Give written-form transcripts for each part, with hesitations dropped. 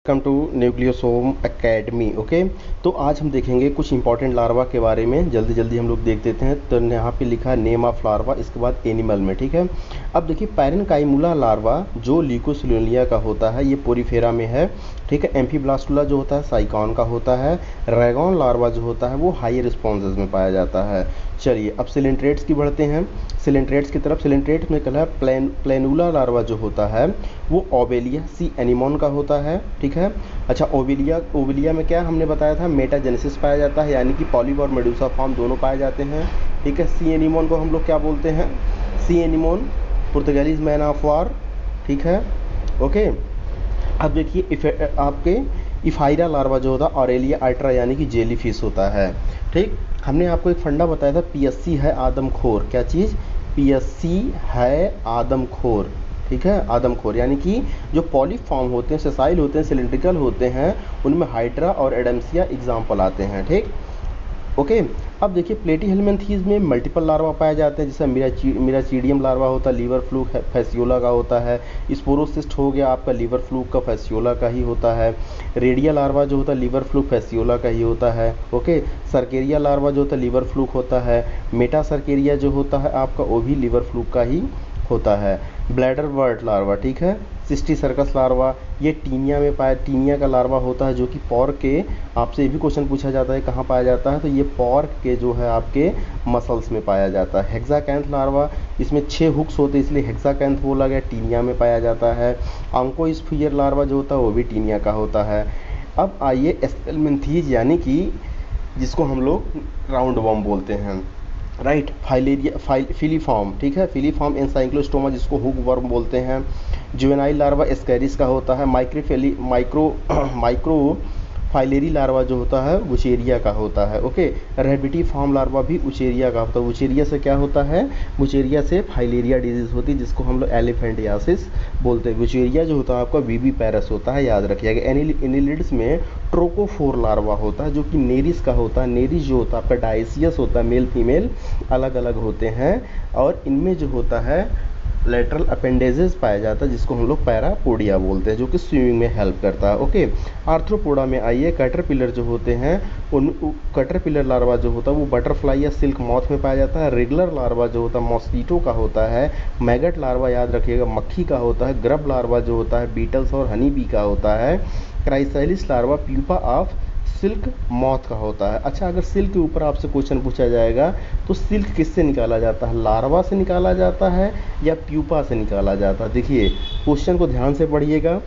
Welcome to nucleosome academy. Okay, तो आज हम देखेंगे कुछ इंपॉर्टेंट लार्वा के बारे में। जल्दी जल्दी हम लोग देख देते हैं। तो यहाँ पे लिखा है नेम ऑफ लार्वा, इसके बाद एनिमल में। ठीक है, अब देखिए पैरेन्काइमुला लार्वा जो ल्यूकोसिलुलिया का होता है, ये पोरीफेरा में है। ठीक है, एम्फीब्लास्टुला जो होता है साइकॉन का होता है। रैगॉन लार्वा जो होता है वो हाई रिस्पॉन्सेज में पाया जाता है। चलिए अब सिलेंट्रेट्स की बढ़ते हैं, सिलेंट्रेट्स की तरफ। सिलेंट्रेट में कहा प्लेनुला लार्वा जो होता है वो ओवेलिया सी एनिमोन का होता है। ठीक है, अच्छा ओवेलिया में क्या हमने बताया था, मेटाजेनेसिस पाया जाता है, यानी कि पॉलिप और मेडुसा फॉर्म दोनों पाए जाते हैं। ठीक है, सी एनिमोन को हम लोग क्या बोलते हैं, sea anemone Portuguese man of war. ठीक है, ओके। अब देखिए आपके इफाइरा लार्वा जो होता है ऑरेलिया अल्ट्रा यानी कि जेली फिश होता है। ठीक, हमने आपको एक फंडा बताया था, पीएससी है आदमखोर। क्या चीज़, पीएससी है आदमखोर। ठीक है, आदमखोर यानी कि जो पॉलिप फॉर्म होते हैं, सेसाइल होते हैं, सिलिंड्रिकल होते हैं, उनमें हाइड्रा और एडम्सिया एग्जाम्पल आते हैं। ठीक, ओके। अब देखिए प्लेटीहेल्मिन्थीज में मल्टीपल लार्वा पाए जाते हैं, जैसे मिराचीडियम लार्वा होता है, लीवर फ्लूक फैसियोला का होता है। स्पोरोसिस्ट हो गया आपका लीवर फ्लूक का फैसियोला का ही होता है। रेडिया लार्वा जो होता है लीवर फ्लूक फैसियोला का ही होता है। ओके, सर्केरिया लार्वा जो होता है लीवर फ्लूक होता है। मेटा सर्केरिया जो होता है आपका वो भी लीवर फ्लूक का ही होता है। ब्लैडर वर्ट लार्वा, ठीक है, सिस्टी सर्कस लार्वा, ये टीनिया में टीनिया का लार्वा होता है, जो कि पॉर्क के, आपसे ये भी क्वेश्चन पूछा जाता है कहाँ पाया जाता है, तो ये पॉर्क के जो है आपके मसल्स में पाया जाता है। हेक्साकैंथ लार्वा, इसमें 6 हुक्स होते हैं इसलिए हेक्साकैंथ बोला गया, टीनिया में पाया जाता है। ऑन्कोस्फियर लार्वा जो होता है वो भी टीनिया का होता है। अब आइए एस्पेलमेंथीज यानी कि जिसको हम लोग राउंड वर्म बोलते हैं, राइट, फिलीफॉर्म। ठीक है, फिलीफॉर्म एनसाइक्लोस्टोमा जिसको हुक वर्म बोलते हैं। जुवेनाइल लार्वा एस्कैरिस का होता है। माइक्रो फाइलेरी लार्वा जो होता है वुचेरिया का होता है। ओके, रेबिटी फॉर्म लार्वा भी वुचेरिया का होता है। वुचेरिया से क्या होता है, वुचेरिया से फाइलेरिया डिजीज होती है जिसको हम लोग एलिफेंटियासिस बोलते हैं। वुचेरिया जो होता है आपका वीवी पैरस होता है, याद रखिएगा। एनिलिड्स में ट्रोकोफोर लार्वा होता है जो कि नेरिस का होता है। नेरिस जो होता है आपका डायसियस होता है, मेल फीमेल अलग अलग होते हैं, और इनमें जो होता है लेटरल अपेंडेजेस पाया जाता है जिसको हम लोग पैरापोडिया बोलते हैं, जो कि स्विमिंग में हेल्प करता है। ओके, आर्थ्रोपोडा में आइए, कैटरपिलर जो होते हैं उन कैटरपिलर लार्वा जो होता है वो बटरफ्लाई या सिल्क मॉथ में पाया जाता है। रेगुलर लार्वा जो होता है मॉस्कीटो का होता है। मैगट लार्वा याद रखिएगा मक्खी का होता है। ग्रब लार्वा जो होता है बीटल्स और हनी बी का होता है। Chrysalis larva pupa of silk moth का होता है। अच्छा, अगर सिल्क के ऊपर आपसे क्वेश्चन पूछा जाएगा तो सिल्क किससे निकाला जाता है, लार्वा से निकाला जाता है या प्यूपा से निकाला जाता है। देखिए क्वेश्चन को ध्यान से पढ़िएगा।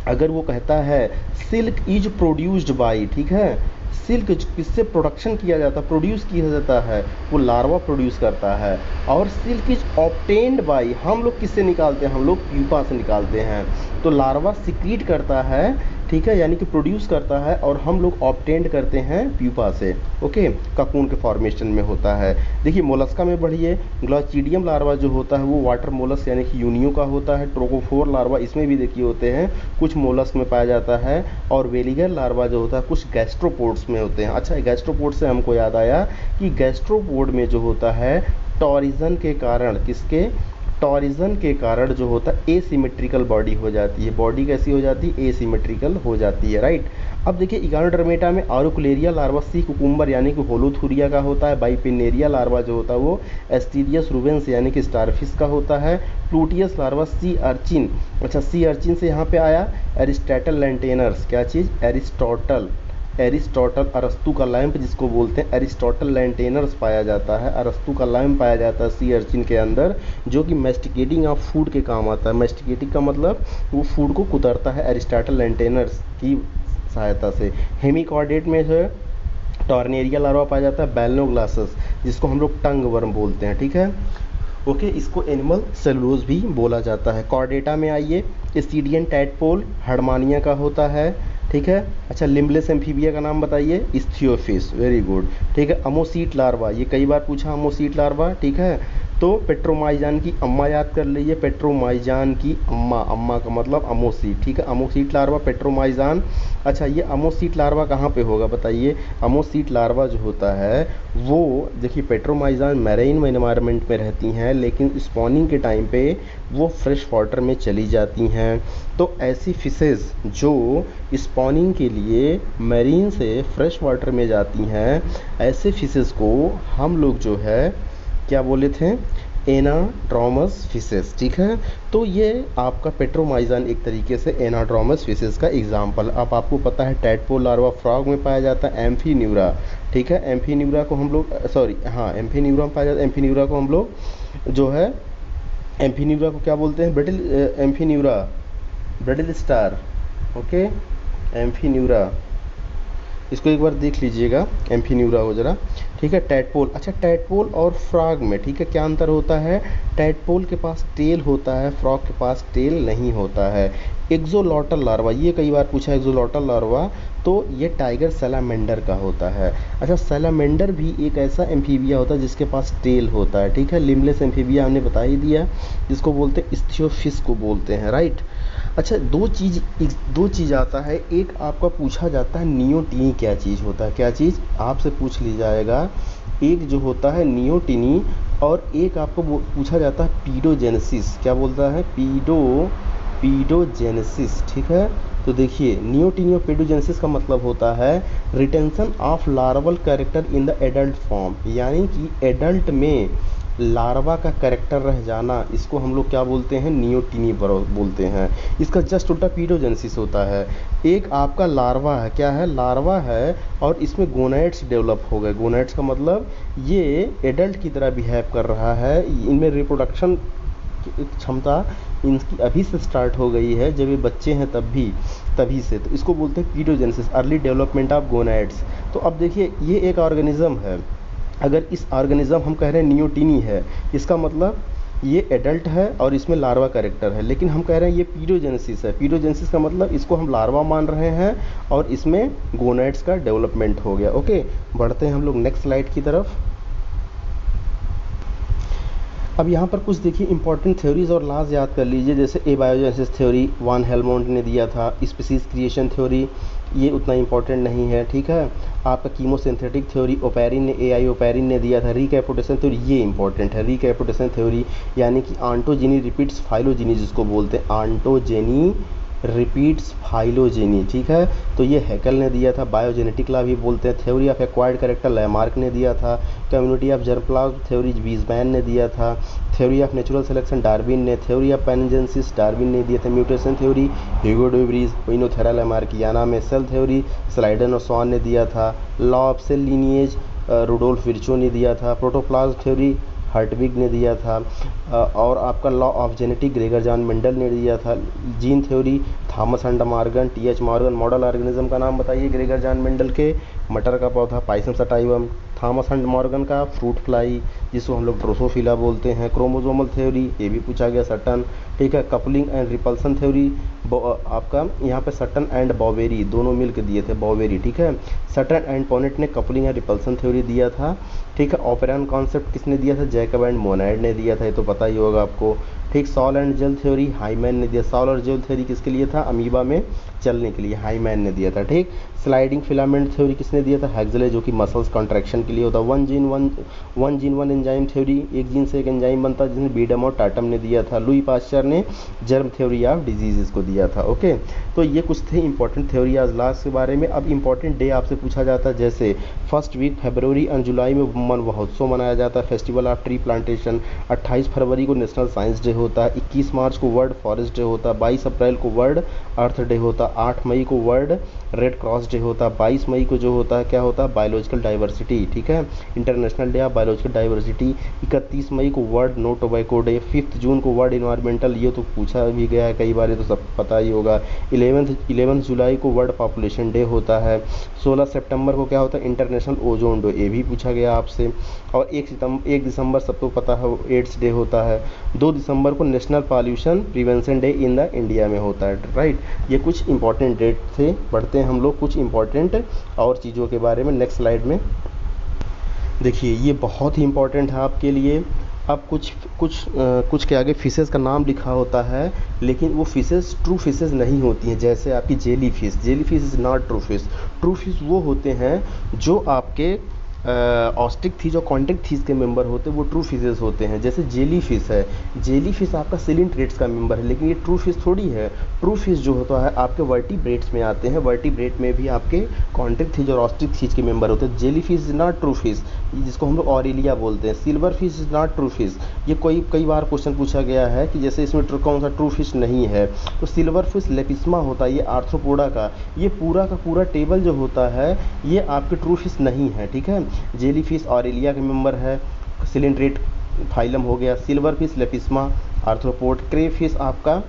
अगर वो कहता है सिल्क इज प्रोड्यूस्ड बाई, ठीक है, सिल्क किससे प्रोडक्शन किया जाता है, प्रोड्यूस किया जाता है, वो लार्वा प्रोड्यूस करता है। और सिल्क इज ऑब्टेन्ड बाई, हम लोग किससे निकालते हैं, हम लोग प्यूपा से निकालते हैं। तो लार्वा सिक्रीट करता है, ठीक है, यानी कि प्रोड्यूस करता है, और हम लोग ऑब्टेंड करते हैं प्यूपा से। ओके, ककून के फॉर्मेशन में होता है। देखिए मोलस्का में बढ़िए, ग्लॉचिडियम लार्वा जो होता है वो वाटर मोलस्क यानी कि यूनियो का होता है। ट्रोकोफोर लार्वा इसमें भी देखिए होते हैं, कुछ मोलस्क में पाया जाता है। और वेलिगर लार्वा जो होता है कुछ गैस्ट्रोपोड्स में होते हैं। अच्छा, गैस्ट्रोपोड से हमको याद आया कि गैस्ट्रोपोड में जो होता है टॉरिजन के कारण, किसके, टॉरिजन के कारण जो होता है एसिमेट्रिकल बॉडी हो जाती है। बॉडी कैसी हो जाती है, एसिमेट्रिकल हो जाती है, राइट। अब देखिए इगानोडर्मेटा में आरोकुलेरिया लार्वा सी कुकुम्बर यानी कि होलोथुरिया का होता है। बाइपिनेरिया लार्वा जो होता है वो एस्टीरियस रूवेंस यानी कि स्टारफिश का होता है। प्लूटियस लार्वा सी अर्चिन, अच्छा सी अर्चिन से यहाँ पे आया एरिस्टोटल लैंटेनर्स, क्या चीज़, एरिस्टोटल अरस्तु का लैंप जिसको बोलते हैं, एरिस्टोटल लैंटेनर्स पाया जाता है, अरस्तु का लैंप पाया जाता है सी अर्चिन के अंदर, जो कि मेस्टिकेटिंग ऑफ फूड के काम आता है। मेस्टिकेटिंग का मतलब वो फूड को कुतरता है एरिस्टोटल लैंटेनर्स की सहायता से। हेमिकॉर्डेट में जो है टॉर्नेरिया लार्वा पाया जाता है, बैलनोग्लासस जिसको हम लोग टंग वर्म बोलते हैं। ठीक है, ओके, इसको एनिमल सेलुलोज भी बोला जाता है। कॉर्डेटा में आइए, स्टीडियन टैडपोल हर्डमानिया का होता है। ठीक है, अच्छा लिम्बलेस एम्फीबिया का नाम बताइए, इस्थियोफिस, वेरी गुड। ठीक है, अमोसीट लार्वा, ये कई बार पूछा अमोसीट लार्वा, ठीक है, तो पेट्रोमाइजान की अम्मा याद कर लीजिए, पेट्रोमाइजान की अम्मा, अम्मा का मतलब अमोसीट, ठीक है, अमोसीट लार्वा पेट्रोमाइजान। अच्छा, ये अमोसीट लार्वा कहाँ पे होगा बताइए? अमोसीट लार्वा जो होता है वो देखिए, पेट्रोमाइजान मैरीन एनवायरनमेंट में रहती हैं, लेकिन स्पॉनिंग के टाइम पे वो फ्रेश वाटर में चली जाती हैं। तो ऐसी फिशेस जो स्पॉनिंग के लिए मैरीन से फ्रेश वाटर में जाती हैं, ऐसे फिशेस को हम लोग जो है क्या बोले थे? एनाड्रोमस फिशेस, ठीक है। तो ये आपका पेट्रोमाइजान एक तरीके से एनाड्रोमस फिशेस का एग्जाम्पल। अब आपको पता है टैडपोल लार्वा फ्रॉग में पाया जाता है, एम्फीन्यूरा, ठीक है। एम्फीन्यूरा को हम लोग एम्फीन्यूरा में पाया जाता है। एम्फीन्यूरा को हम लोग जो है, एम्फीन्यूरा को क्या बोलते हैं? ब्रिटिल एम्फीन्यूरा, ब्रिटिल स्टार, ओके, एम्फीन्यूरा, इसको एक बार देख लीजिएगा, एम्फीन्यूरा हो जरा, ठीक है। टैडपोल, अच्छा टैडपोल और फ्रॉग में, ठीक है, क्या अंतर होता है? टैडपोल के पास टेल होता है, फ्रॉग के पास टेल नहीं होता है। एक्सोलॉटल लार्वा, ये कई बार पूछा, एक्सोलॉटल लार्वा, तो ये टाइगर सैलामेंडर का होता है। अच्छा, सैलामेंडर भी एक ऐसा एम्फीबिया होता है जिसके पास टेल होता है, ठीक है। लिमलेस एम्फीबिया हमने बता ही दिया, जिसको बोलते हैं इस्थियोफिश को बोलते हैं, राइट। अच्छा, दो चीज़ आता है, एक आपका पूछा जाता है नियोटिनी क्या चीज़ होता है, क्या चीज़ आपसे पूछ ली जाएगा। एक जो होता है नियोटिनी, और एक आपको पूछा जाता है पीडोजेनेसिस, क्या बोलता है? पीडोजेनेसिस, ठीक है। तो देखिए, नियोटिनी और पीडोजेनेसिस का मतलब होता है retention of larval character in the adult form, यानी कि एडल्ट में लार्वा का कैरेक्टर रह जाना, इसको हम लोग क्या बोलते हैं? नियोटिनी बोलते हैं। इसका जस्ट उल्टा पीडोजेनेसिस होता है। एक आपका लार्वा है, क्या है? लार्वा है, और इसमें गोनैड्स डेवलप हो गए। गोनैड्स का मतलब ये एडल्ट की तरह बिहेव कर रहा है, इनमें रिप्रोडक्शन क्षमता इनकी अभी से स्टार्ट हो गई है, जब ये बच्चे हैं तभी से, तो इसको बोलते हैं paedogenesis, early development of gonads. तो अब देखिए, ये एक ऑर्गेनिज्म है, अगर इस ऑर्गेनिज्म हम कह रहे हैं नियोटिनी है, इसका मतलब ये एडल्ट है और इसमें लार्वा कैरेक्टर है, लेकिन हम कह रहे हैं ये पीडोजेनेसिस है। पीडोजेनेसिस का मतलब इसको हम लार्वा मान रहे हैं और इसमें गोनैड्स का डेवलपमेंट हो गया, ओके। बढ़ते हैं हम लोग नेक्स्ट स्लाइड की तरफ। अब यहाँ पर कुछ देखिए इंपॉर्टेंट थ्योरीज और लॉज याद कर लीजिए, जैसे एबायोजेनेसिस थ्योरी वान हेलमोंट ने दिया था। स्पीसीज क्रिएशन थ्योरी, ये उतना इंपॉर्टेंट नहीं है, ठीक है। आपका कीमोसिंथेटिक थ्योरी ओपेरिन ने, एआई ओपेरिन ने दिया था। रिकैपिटेशन थ्योरी, ये इंपॉर्टेंट है। रिकैपिटेशन थ्योरी यानी कि ऑन्टोजेनी रिपीट्स फाइलोजेनी, जिसको बोलते हैं ऑन्टोजेनी रिपीट्स फाइलोजेनी, ठीक है। तो ये हैकल ने दिया था। बायोजेनेटिक लॉ भी बोलते हैं। Theory of acquired character Lamarck ने दिया था। Community of germplasm theory Weismann ने दिया था। Theory of natural selection Darwin ने। थ्योरी ऑफ पैनजेंसिस डार्विन ने दिया था। Mutation theory Hugo de Vries, Oenothera lamarckiana में। सेल थ्योरी स्लाइडन और स्वान ने दिया था। Law of cell lineage Rudolf Virchow ने दिया था। प्रोटोप्लाज्म थ्योरी हर्टविग ने दिया था। और आपका law of genetic Gregor John Mendel ने दिया था। Gene theory Thomas and Morgan, TH. Morgan. Model organism का नाम बताइए ग्रेगर जॉन मेंडल के? मटर का पौधा Pisum sativum. Thomas and Morgan का फ्रूट फ्लाई, जिसको हम लोग ड्रोसोफिला बोलते हैं। क्रोमोसोमल थ्योरी, ये भी पूछा गया, सटन, ठीक है। कपलिंग एंड रिपल्सन थ्योरी, आपका यहाँ पे सटन एंड बॉवेरी दोनों मिलकर दिए थे, बॉवेरी, ठीक है। सटन एंड पॉनेट ने कपलिंग एंड रिपल्सन थ्योरी दिया था, ठीक है। ऑपेरन कॉन्सेप्ट किसने दिया था? जैकब एंड मोनाइड ने दिया था, ये तो पता ही होगा आपको, ठीक। सॉल एंड जेल थ्योरी हाईमैन ने दिया। सॉल और जेल थ्योरी किसके लिए था? अमीबा में चलने के लिए हाईमैन ने दिया था, ठीक। स्लाइडिंग फिलामेंट थ्योरी किसने दिया था? हेक्सले, जो कि मसल्स कॉन्ट्रैक्शन के लिए होता है। One gene one enzyme theory, एक जीन से एक एंजाइम बनता है, जिसने बीडम और टाटम ने दिया था। लुई पास्चर ने जर्म थ्योरी ऑफ डिजीजेस को दिया था, ओके। तो ये कुछ थे इंपॉर्टेंट थ्योरी आज लास्ट के बारे में। अब इंपॉर्टेंट डे आपसे पूछा जाता है, जैसे फर्स्ट वीक फरवरी एंड जुलाई में वन महोत्सव मनाया जाता है, फेस्टिवल ऑफ ट्री प्लांटेशन। 28 फरवरी को नेशनल साइंस डे होता है। 21 मार्च को वर्ल्ड फॉरेस्ट डे होता है। 22 अप्रैल को वर्ल्ड अर्थ डे होता है। 8 मई को वर्ल्ड रेड क्रॉस डे होता है। 22 मई को जो होता है क्या होता है? बायोलॉजिकल डाइवर्सिटी, ठीक है, international day of biological diversity. 31 मई को वर्ल्ड नो टोबैको डे। 5 जून को वर्ल्ड इन्वायरमेंटल, ये तो पूछा भी गया है कई बार, ये तो सब पता ही होगा। 11 जुलाई को वर्ल्ड पॉपुलेशन डे होता है। 16 सितंबर को क्या होता है? इंटरनेशनल ओजोन डे, ये भी पूछा गया आपसे। और 1 दिसंबर सबको पता है एड्स डे होता है। 2 दिसंबर को national pollution prevention day in the India में होता है, राइट। ये कुछ इंपॉर्टेंट डेट थे। बढ़ते हैं हम लोग कुछ इंपॉर्टेंट और चीज़ों के बारे में नेक्स्ट स्लाइड में। देखिए, ये बहुत ही इंपॉर्टेंट है आपके लिए। अब कुछ के आगे फिशेस का नाम लिखा होता है, लेकिन वो फिशेस ट्रू फिशेस नहीं होती हैं। जैसे आपकी jelly fish is not true fish. True fish वो होते हैं जो आपके ऑस्टिक थीज और कॉन्टेक्ट थीज के मेंबर होते हैं, वो ट्रू फिशेस होते हैं। जैसे जेली फिश है, जेली फिश आपका सिलिंट्रेट्स का मेंबर है, लेकिन ये ट्रू फिश थोड़ी है। ट्रू फिश जो होता है आपके वर्टिब्रेट्स में आते हैं, वर्टिब्रेट में भी आपके कॉन्टेक्ट थीज और ऑस्टिक थीज के मेंबर होते हैं। Jelly fish is not true fish, जिसको हम लोग ऑरेलिया बोलते हैं। Silver fish is not true fish. ये कई बार क्वेश्चन पूछा गया है कि जैसे इसमें कौन सा ट्रू फिश नहीं है, तो सिल्वर फिश लेपिस्मा होता है, ये आर्थ्रोपोडा का। ये पूरा का पूरा टेबल जो होता है ये आपके ट्रू फिश नहीं है, ठीक है। जेली फिश ऑरेलिया के मेंबर है, सिलिंड्रेट फाइलम हो गया। Silverfish Lepisma arthropod. Crayfish आपका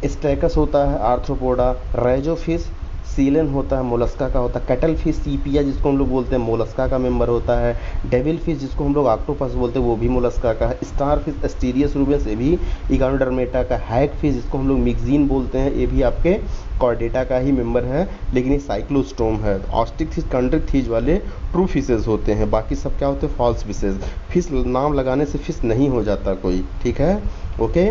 स्टैकस होता है आर्थ्रोपोडा। रेजो फिश सीलन होता है, मोलस्का का होता है। कैटल फिश सीपिया जिसको हम लोग बोलते हैं, मोलस्का का मेंबर होता है। डेविल फिश जिसको हम लोग ऑक्टोपस बोलते हैं, वो भी मोलस्का का है। स्टार फिश एस्टीरियस रूबियस, ये भी इगानोडर्मेटा का। हैग फिश जिसको हम लोग मिक्जीन बोलते हैं, ये भी आपके कॉर्डेटा का ही मेंबर है, लेकिन ये साइक्लोस्टोम है। ऑस्टिक थीज कॉन्टेक्ट थीज वाले ट्रू फिशेज होते हैं, बाकी सब क्या होते हैं, फॉल्स फिशेज। फिश नाम लगाने से फिश नहीं हो जाता कोई, ठीक है, ओके।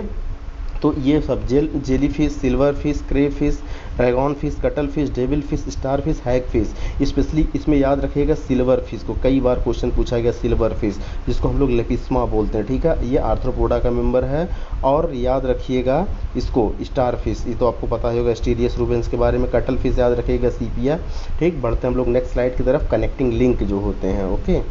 तो ये सब jellyfish, silverfish, crayfish, dragonfish, cuttlefish, devilfish, starfish, hagfish. Specially इसमें याद रखिएगा सिल्वर फिश को, कई बार क्वेश्चन पूछा गया सिल्वर फिश, जिसको हम लोग लेपिस्मा बोलते हैं, ठीक है। ये आर्थ्रोपोडा का मेंबर है। और याद रखिएगा इसको स्टार फिश, ये तो आपको पता ही होगा एस्टीरियस रूबेंस के बारे में। कटल फिश याद रखिएगा सीपिया, ठीक। बढ़ते हैं हम लोग नेक्स्ट स्लाइड की तरफ। कनेक्टिंग लिंक जो होते हैं, ओके।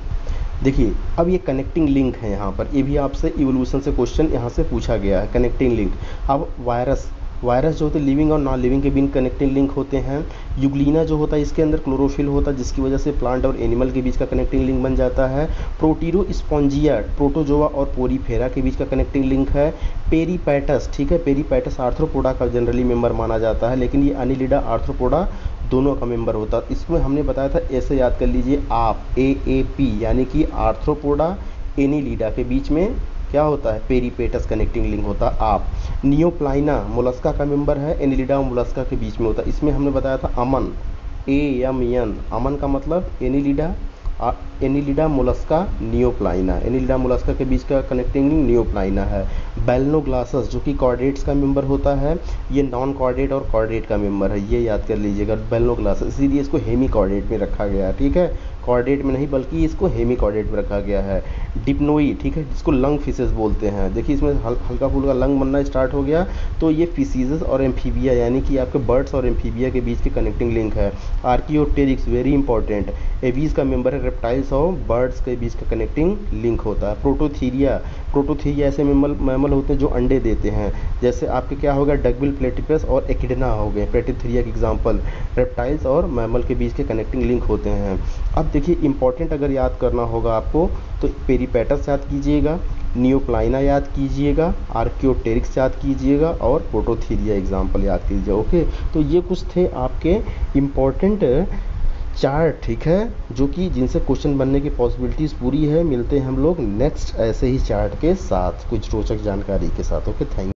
देखिए अब ये कनेक्टिंग लिंक है, यहाँ पर ये भी आपसे इवोल्यूशन से क्वेश्चन यहाँ से पूछा गया है, कनेक्टिंग लिंक। अब वायरस जो होते हैं लिविंग और नॉन लिविंग के बीच कनेक्टिंग लिंक होते हैं। यूग्लिना जो होता है इसके अंदर क्लोरोफिल होता है, जिसकी वजह से प्लांट और एनिमल के बीच का कनेक्टिंग लिंक बन जाता है। प्रोटीरोस्पॉन्जिया प्रोटोजोआ और पोरीफेरा के बीच का कनेक्टिंग लिंक है। पेरीपैटस, ठीक है, पेरीपैटस आर्थ्रोपोडा का जनरली मेंबर माना जाता है, लेकिन ये अनिलिडा आर्थ्रोपोडा दोनों का मेंबर होता है। इसमें हमने बताया था, ऐसे याद कर लीजिए आप, AAP यानी कि आर्थ्रोपोडा एनिलिडा के बीच में क्या होता है, पेरीपेटस कनेक्टिंग लिंक होता है। आप नियोप्लाइना मोलस्का का मेंबर है, एनिलिडा और मोलस्का के बीच में होता है। इसमें हमने बताया था अमन, AMN, अमन का मतलब एनिलिडा मोलस्का नियोप्लाइना, एनिलिडा मोलस्का के बीच का कनेक्टिंग लिंक नियोप्लाइना है। बेलनोग्लासस जो कि कॉर्डेट्स का मेंबर होता है, ये नॉन कॉर्डेट और कॉर्डेट का मेंबर है, ये याद कर लीजिएगा। बेलनोग्लासस इसीलिए इसको हेमी कॉर्डेट में रखा गया है, ठीक है, कॉर्डेट में नहीं बल्कि इसको हेमी कॉर्डेट में रखा गया है। डिप्नोई, ठीक है, जिसको लंग फिशेस बोलते हैं। देखिए इसमें हल्का फुल्का लंग बनना स्टार्ट हो गया, तो ये फिशीज और एम्फीबिया यानी कि आपके बर्ड्स और एम्फीबिया के बीच की कनेक्टिंग लिंक है। आर्कियोप्टेरिक्स वेरी इंपॉर्टेंट, एवीज का मेंबर है। रेप्टाइल्स और बर्ड्स के बीच का कनेक्टिंग लिंक होता है। प्रोटोथीरिया ऐसे मैमल होते हैं जो अंडे देते हैं, जैसे आपके क्या होगा, डकबिल, प्लेटिपस और एकिडना हो गए प्लेटिथीरिया के एग्जाम्पल। रेप्टाइल्स और मैमल के बीच के कनेक्टिंग लिंक होते हैं। अब देखिए इंपॉर्टेंट अगर याद करना होगा आपको तो पेरीपेटस याद कीजिएगा, नियोप्लाइना याद कीजिएगा, आर्कियोप्टेरिक्स याद कीजिएगा और प्रोटोथीरिया एग्जाम्पल याद कीजिए, ओके। तो ये कुछ थे आपके इम्पॉर्टेंट चार्ट, ठीक है, जो कि जिनसे क्वेश्चन बनने की पॉसिबिलिटीज़ पूरी है। मिलते हैं हम लोग नेक्स्ट ऐसे ही चार्ट के साथ कुछ रोचक जानकारी के साथ, ओके, थैंक यू।